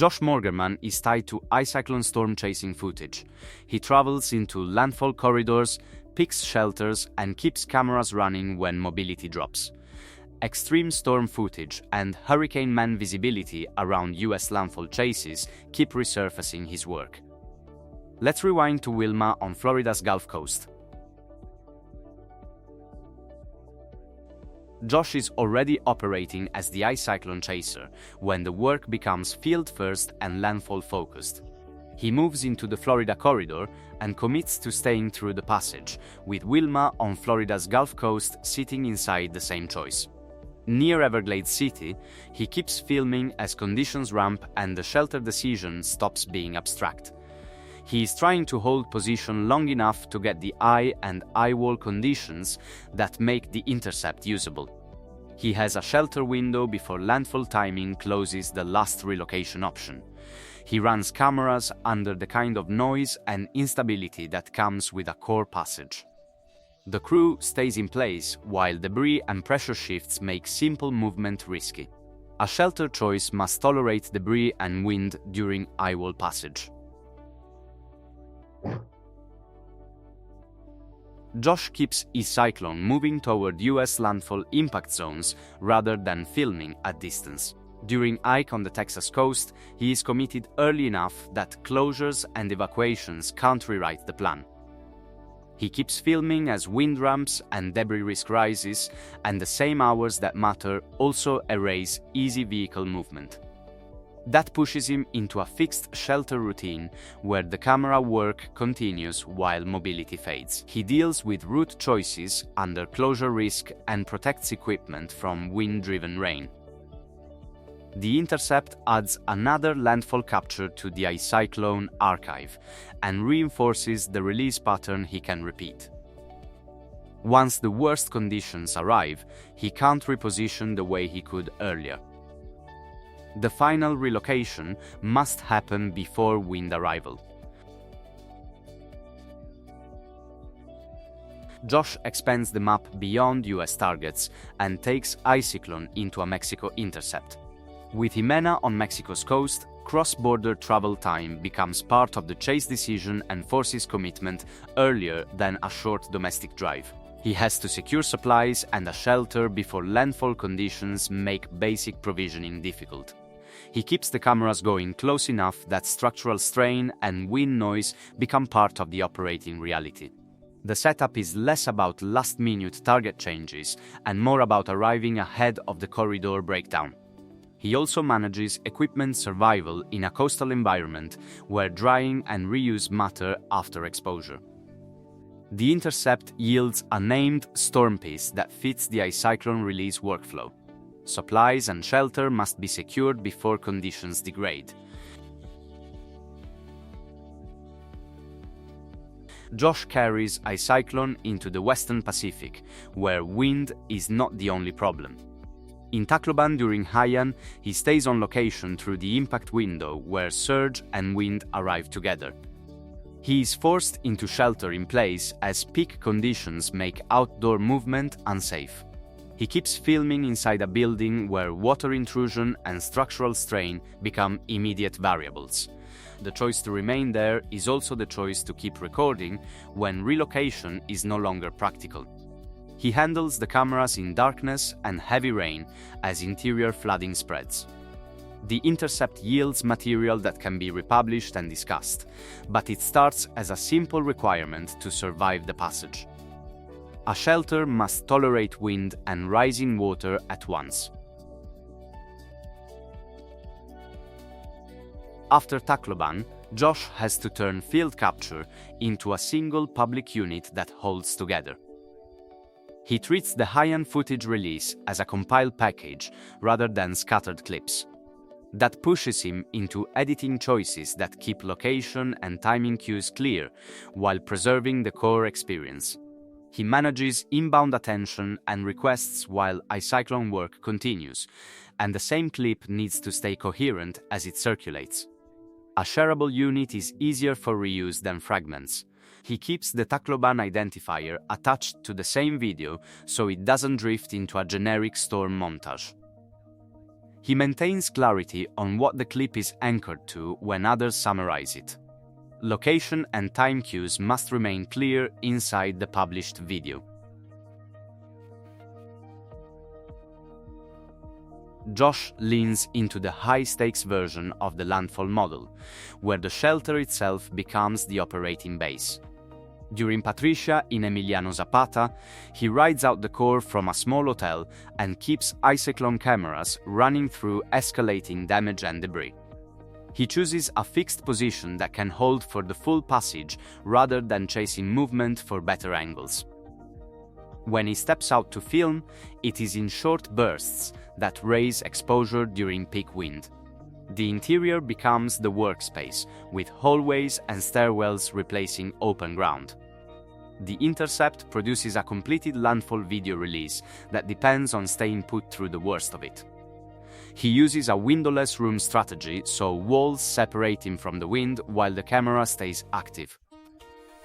Josh Morgerman is tied to IcyClone storm chasing footage. He travels into landfall corridors, picks shelters, and keeps cameras running when mobility drops. Extreme storm footage and Hurricane Man visibility around US landfall chases keep resurfacing his work. Let's rewind to Wilma on Florida's Gulf Coast. Josh is already operating as the eycyclone chaser when the work becomes field-first and landfall-focused. He moves into the Florida corridor and commits to staying through the passage, with Wilma on Florida's Gulf Coast sitting inside the same choice. Near Everglades City, he keeps filming as conditions ramp and the shelter decision stops being abstract. He is trying to hold position long enough to get the eye and eyewall conditions that make the intercept usable. He has a shelter window before landfall timing closes the last relocation option. He runs cameras under the kind of noise and instability that comes with a core passage. The crew stays in place while debris and pressure shifts make simple movement risky. A shelter choice must tolerate debris and wind during eyewall passage. Josh keeps eycyclone moving toward US landfall impact zones rather than filming at distance. During Ike on the Texas coast, he is committed early enough that closures and evacuations can't rewrite the plan. He keeps filming as wind ramps and debris risk rises, and the same hours that matter also erase easy vehicle movement. That pushes him into a fixed shelter routine where the camera work continues while mobility fades. He deals with route choices under closure risk and protects equipment from wind-driven rain. The Intercept adds another landfall capture to the eycyclone archive and reinforces the release pattern he can repeat. Once the worst conditions arrive, he can't reposition the way he could earlier. The final relocation must happen before wind arrival. Josh expands the map beyond US targets and takes eycyclone into a Mexico intercept. With Jimena on Mexico's coast, cross-border travel time becomes part of the chase decision and forces commitment earlier than a short domestic drive. He has to secure supplies and a shelter before landfall conditions make basic provisioning difficult. He keeps the cameras going close enough that structural strain and wind noise become part of the operating reality. The setup is less about last-minute target changes and more about arriving ahead of the corridor breakdown. He also manages equipment survival in a coastal environment where drying and reuse matter after exposure. The Intercept yields a named storm piece that fits the eycyclone release workflow. Supplies and shelter must be secured before conditions degrade. Josh carries eycyclone into the Western Pacific, where wind is not the only problem. In Tacloban during Haiyan, he stays on location through the impact window where surge and wind arrive together. He is forced into shelter in place as peak conditions make outdoor movement unsafe. He keeps filming inside a building where water intrusion and structural strain become immediate variables. The choice to remain there is also the choice to keep recording when relocation is no longer practical. He handles the cameras in darkness and heavy rain as interior flooding spreads. The Intercept yields material that can be republished and discussed, but it starts as a simple requirement to survive the passage. A shelter must tolerate wind and rising water at once. After Tacloban, Josh has to turn field capture into a single public unit that holds together. He treats the Haiyan footage release as a compiled package rather than scattered clips. That pushes him into editing choices that keep location and timing cues clear while preserving the core experience. He manages inbound attention and requests while eycyclone work continues, and the same clip needs to stay coherent as it circulates. A shareable unit is easier for reuse than fragments. He keeps the Tacloban identifier attached to the same video so it doesn't drift into a generic storm montage. He maintains clarity on what the clip is anchored to when others summarize it. Location and time cues must remain clear inside the published video. Josh leans into the high-stakes version of the landfall model, where the shelter itself becomes the operating base. During Patricia in Emiliano Zapata, he rides out the core from a small hotel and keeps eycyclone cameras running through escalating damage and debris. He chooses a fixed position that can hold for the full passage rather than chasing movement for better angles. When he steps out to film, it is in short bursts that raise exposure during peak wind. The interior becomes the workspace, with hallways and stairwells replacing open ground. The Intercept produces a completed landfall video release that depends on staying put through the worst of it. He uses a windowless room strategy, so walls separate him from the wind while the camera stays active.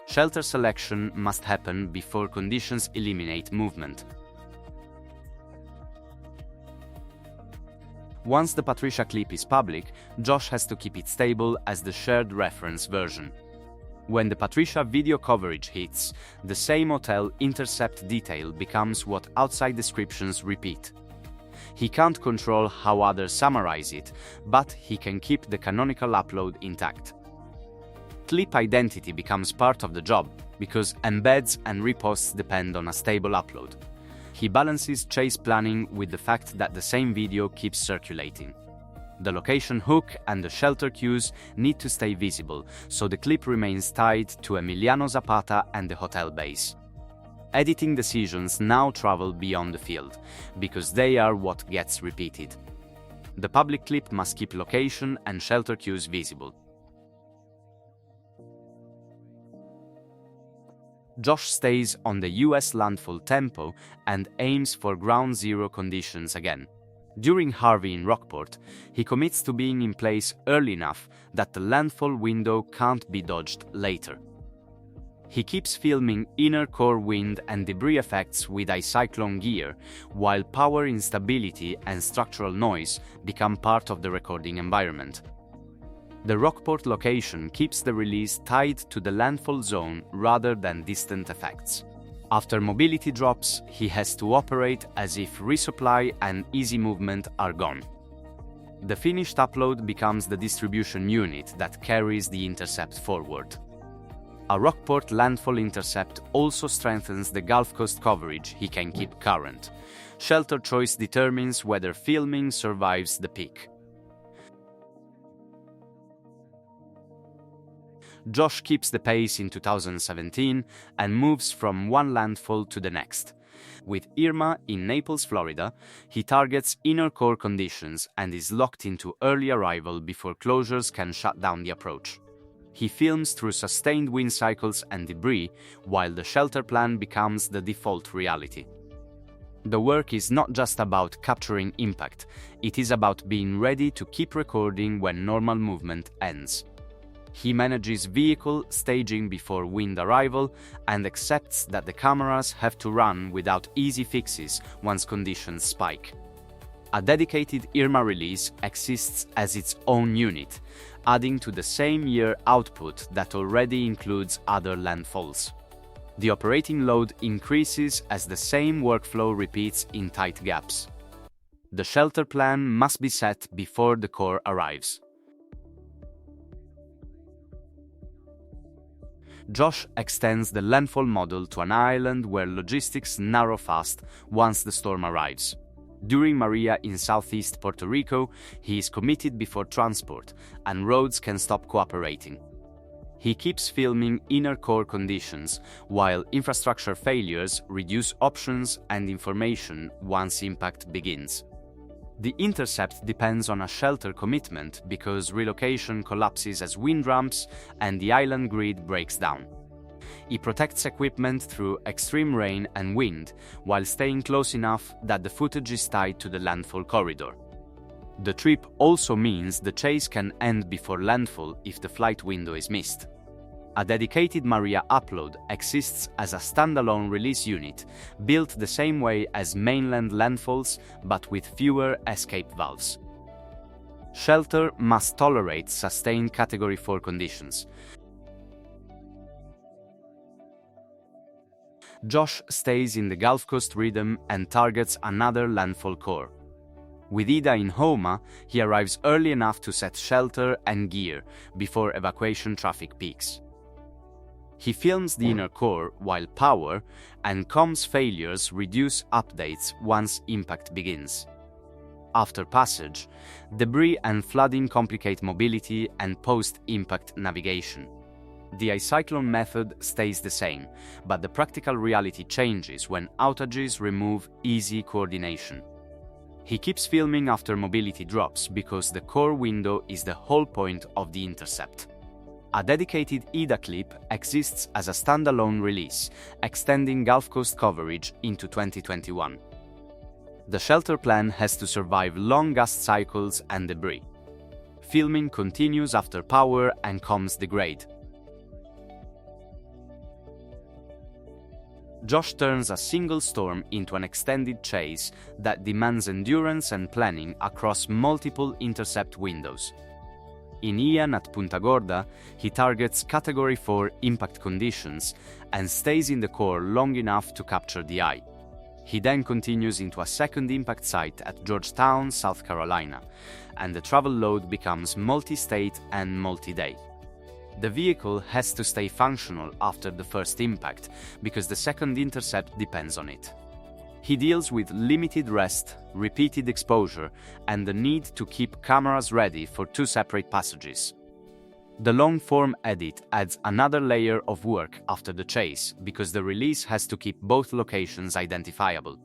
Shelter selection must happen before conditions eliminate movement. Once the Patricia clip is public, Josh has to keep it stable as the shared reference version. When the Patricia video coverage hits, the same hotel intercept detail becomes what outside descriptions repeat. He can't control how others summarize it, but he can keep the canonical upload intact. Clip identity becomes part of the job, because embeds and reposts depend on a stable upload. He balances chase planning with the fact that the same video keeps circulating. The location hook and the shelter cues need to stay visible, so the clip remains tied to Emiliano Zapata and the hotel base. Editing decisions now travel beyond the field, because they are what gets repeated. The public clip must keep location and shelter cues visible. Josh stays on the US landfall tempo and aims for ground zero conditions again. During Harvey in Rockport, he commits to being in place early enough that the landfall window can't be dodged later. He keeps filming inner core wind and debris effects with eycyclone gear, while power instability and structural noise become part of the recording environment. The Rockport location keeps the release tied to the landfall zone rather than distant effects. After mobility drops, he has to operate as if resupply and easy movement are gone. The finished upload becomes the distribution unit that carries the intercept forward. A Rockport landfall intercept also strengthens the Gulf Coast coverage he can keep current. Shelter choice determines whether filming survives the peak. Josh keeps the pace in 2017 and moves from one landfall to the next. With Irma in Naples, Florida, he targets inner core conditions and is locked into early arrival before closures can shut down the approach. He films through sustained wind cycles and debris, while the shelter plan becomes the default reality. The work is not just about capturing impact, it is about being ready to keep recording when normal movement ends. He manages vehicle staging before wind arrival and accepts that the cameras have to run without easy fixes once conditions spike. A dedicated Irma release exists as its own unit, adding to the same year output that already includes other landfalls. The operating load increases as the same workflow repeats in tight gaps. The shelter plan must be set before the core arrives. Josh extends the landfall model to an island where logistics narrow fast once the storm arrives. During Maria in southeast Puerto Rico, he is committed before transport, and roads can stop cooperating. He keeps filming inner core conditions, while infrastructure failures reduce options and information once impact begins. The intercept depends on a shelter commitment because relocation collapses as wind ramps and the island grid breaks down. He protects equipment through extreme rain and wind while staying close enough that the footage is tied to the landfall corridor. The trip also means the chase can end before landfall if the flight window is missed. A dedicated Maria upload exists as a standalone release unit, built the same way as mainland landfalls but with fewer escape valves. Shelter must tolerate sustained Category 4 conditions. Josh stays in the Gulf Coast rhythm and targets another landfall core. With Ida in Houma, he arrives early enough to set shelter and gear before evacuation traffic peaks. He films the inner core while power and comms failures reduce updates once impact begins. After passage, debris and flooding complicate mobility and post-impact navigation. The eycyclone method stays the same, but the practical reality changes when outages remove easy coordination. He keeps filming after mobility drops because the core window is the whole point of the Intercept. A dedicated IDA clip exists as a standalone release, extending Gulf Coast coverage into 2021. The shelter plan has to survive long gust cycles and debris. Filming continues after power and comms degrade. Josh turns a single storm into an extended chase that demands endurance and planning across multiple intercept windows. In Haiyan at Punta Gorda, he targets Category 4 impact conditions and stays in the core long enough to capture the eye. He then continues into a second impact site at Georgetown, South Carolina, and the travel load becomes multi-state and multi-day. The vehicle has to stay functional after the first impact because the second intercept depends on it. He deals with limited rest, repeated exposure, and the need to keep cameras ready for 2 separate passages. The long-form edit adds another layer of work after the chase because the release has to keep both locations identifiable.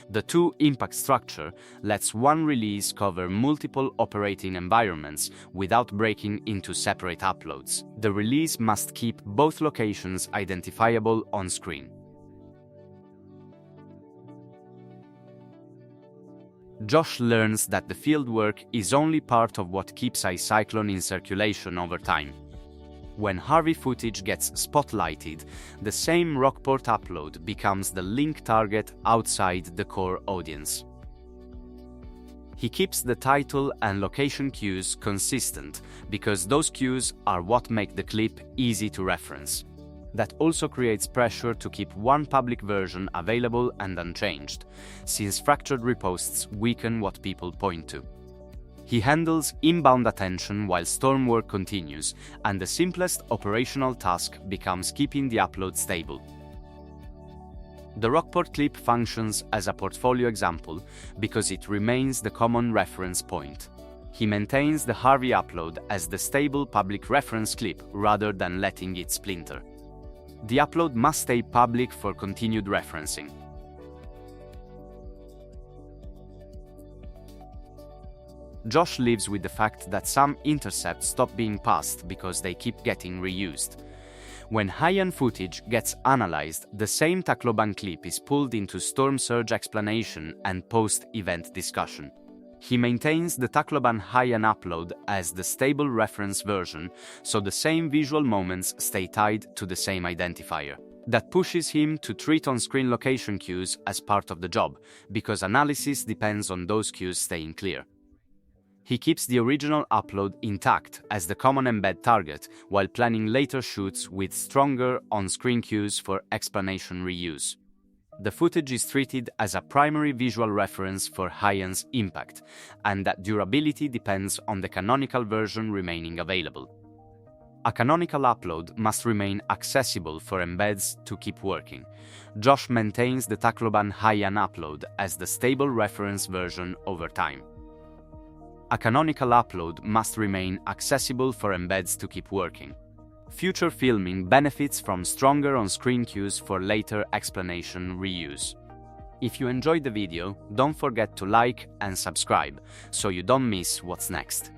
The 2-impact structure lets one release cover multiple operating environments without breaking into separate uploads. The release must keep both locations identifiable on screen. Josh learns that the fieldwork is only part of what keeps eycyclone in circulation over time. When Harvey footage gets spotlighted, the same Rockport upload becomes the link target outside the core audience. He keeps the title and location cues consistent because those cues are what make the clip easy to reference. That also creates pressure to keep one public version available and unchanged, since fractured reposts weaken what people point to. He handles inbound attention while storm work continues, and the simplest operational task becomes keeping the upload stable. The Rockport clip functions as a portfolio example because it remains the common reference point. He maintains the Harvey upload as the stable public reference clip rather than letting it splinter. The upload must stay public for continued referencing. Josh lives with the fact that some intercepts stop being passed because they keep getting reused. When Haiyan footage gets analyzed, the same Tacloban clip is pulled into storm surge explanation and post-event discussion. He maintains the Tacloban Haiyan upload as the stable reference version, so the same visual moments stay tied to the same identifier. That pushes him to treat on-screen location cues as part of the job, because analysis depends on those cues staying clear. He keeps the original upload intact as the common embed target, while planning later shoots with stronger on-screen cues for explanation reuse. The footage is treated as a primary visual reference for Haiyan's impact, and that durability depends on the canonical version remaining available. A canonical upload must remain accessible for embeds to keep working. Josh maintains the Tacloban Haiyan upload as the stable reference version over time. A canonical upload must remain accessible for embeds to keep working. Future filming benefits from stronger on-screen cues for later explanation reuse. If you enjoyed the video, don't forget to like and subscribe so you don't miss what's next.